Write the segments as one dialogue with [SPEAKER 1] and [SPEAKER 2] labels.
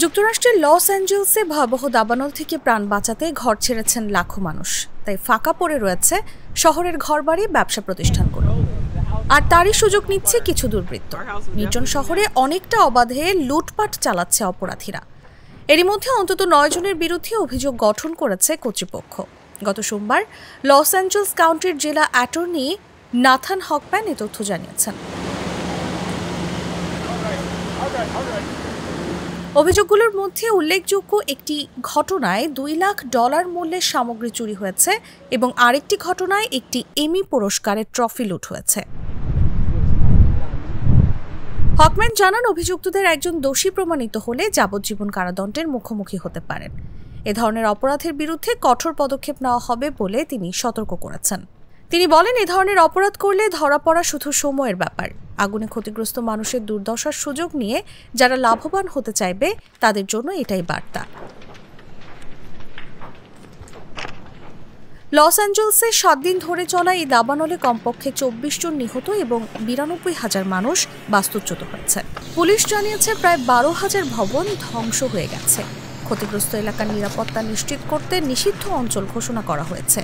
[SPEAKER 1] যুক্তরাষ্ট্রের লস অ্যাঞ্জেলসে ভয়াবহ দাবানল থেকে প্রাণ বাঁচাতে ঘর ছেড়েছেন লাখো মানুষ। তাই ফাঁকা পড়ে রয়েছে শহরের ঘরবাড়ি, ব্যবসা প্রতিষ্ঠানগুলো। আর তারই সুযোগ নিচ্ছে কিছু দুর্বৃত্ত। নির্জন শহরে অনেকটা অবাধে লুটপাট চালাচ্ছে অপরাধীরা। এরই মধ্যে অন্তত 9 জনের বিরুদ্ধে অভিযোগ গঠন করেছে কর্তৃপক্ষ। গত সোমবার লস অ্যাঞ্জেলস কাউন্টির জেলা অ্যাটর্নি নাথান হকম্যান এ তথ্য জানিয়েছেন। অভিযোগগুলোর মধ্যে উল্লেখযোগ্য একটি ঘটনায় $2 লাখ মূল্যের সামগ্রী চুরি হয়েছে এবং আরেকটি ঘটনায় একটি এমি পুরস্কারের ট্রফি লুট হয়েছে। হকম্যান জানান, অভিযুক্তদের একজন দোষী প্রমাণিত হলে যাবজ্জীবন কারাদণ্ডের মুখোমুখি হতে পারেন। এ ধরনের অপরাধের বিরুদ্ধে কঠোর পদক্ষেপ নেওয়া হবে বলে তিনি সতর্ক করেছেন। তিনি বলেন, এ ধরনের অপরাধ করলে ধরা পড়া শুধু সময়ের ব্যাপার। আগুনে ক্ষতিগ্রস্ত মানুষের দুর্দশার সুযোগ নিয়ে যারা লাভবান হতে চাইবে তাদের জন্য এটাই বার্তা। লস অ্যাঞ্জেলসে 7 দিন ধরে চলা এই দাবানলে কমপক্ষে 24 জন নিহত এবং 92,000 মানুষ বাস্তুচ্যুত হয়েছে। পুলিশ জানিয়েছে প্রায় 12,000 ভবন ধ্বংস হয়ে গেছে। ক্ষতিগ্রস্ত এলাকার নিরাপত্তা নিশ্চিত করতে নিষিদ্ধ অঞ্চল ঘোষণা করা হয়েছে।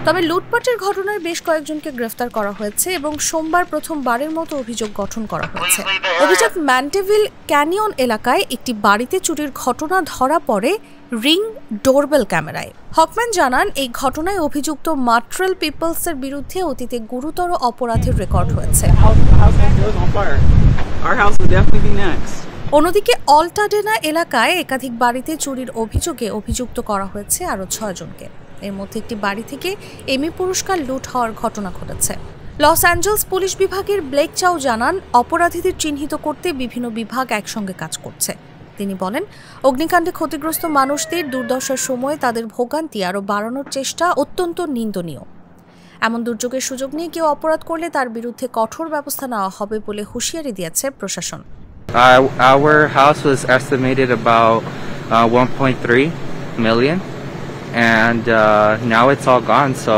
[SPEAKER 1] তবে লুটপাটের ঘটনায় বেশ কয়েকজনকে গ্রেফতার করা হয়েছে এবং সোমবার প্রথমবারের মতো অভিযোগ গঠন করা হয়েছে। অভিযোগ, ম্যান্টেভিল ক্যানিয়ন এলাকায় একটি বাড়িতে চুরির ঘটনা ধরা পড়ে রিং ডোরবেল ক্যামেরায়। হকম্যান জানান, এই ঘটনায় অভিযুক্ত মাট্রেল পিপলসের বিরুদ্ধে অতীতে গুরুতর অপরাধের রেকর্ড হয়েছে। অন্যদিকে অল্টাডেনা এলাকায় একাধিক বাড়িতে চুরির অভিযোগে অভিযুক্ত করা হয়েছে আরও 6 জনকে। এর মধ্যে একটি বাড়ি থেকে এমি পুরস্কার লুট হওয়ার ঘটনা ঘটেছে। লস অ্যাঞ্জেলস পুলিশ বিভাগের ব্লেক চাও জানান, অপরাধীদের চিহ্নিত করতে বিভিন্ন বিভাগ একসঙ্গে কাজ করছে। তিনি বলেন, অগ্নিকাণ্ডে ক্ষতিগ্রস্ত মানুষদের দুর্দশার সময় তাদের ভোগান্তি আরও বাড়ানোর চেষ্টা অত্যন্ত নিন্দনীয়। এমন দুর্যোগের সুযোগ নিয়ে কেউ অপরাধ করলে তার বিরুদ্ধে কঠোর ব্যবস্থা নেওয়া হবে বলে হুঁশিয়ারি দিয়েছে প্রশাসন।
[SPEAKER 2] Our house was estimated about 1.3 million. And now it's all gone, so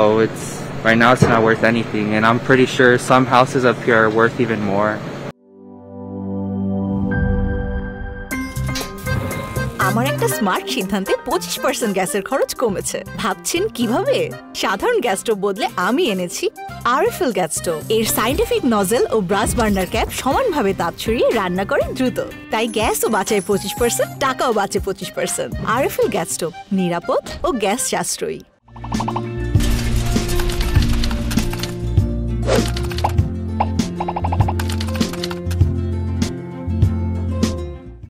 [SPEAKER 2] right now it's not worth anything, and I'm pretty sure some houses up here are worth even more.
[SPEAKER 3] আমার একটা স্মার্ট সিদ্ধান্তে 25% গ্যাসের খরচ কমেছে। ভাবছেন কিভাবে? সাধারণ gas stove বদলে আমি এনেছি আরএফএল গ্যাস স্টোভ। এর সাইন্টিফিক নজল ও ব্রাস বার্নার ক্যাপ সমানভাবে তাপ ছড়িয়ে রান্না করে দ্রুত। তাই গ্যাসও বাঁচায় 25%, টাকাও বাঁচে 25%। আরএফএল গ্যাস স্টোভ নিরাপদ ও গ্যাস সাশ্রয়ী।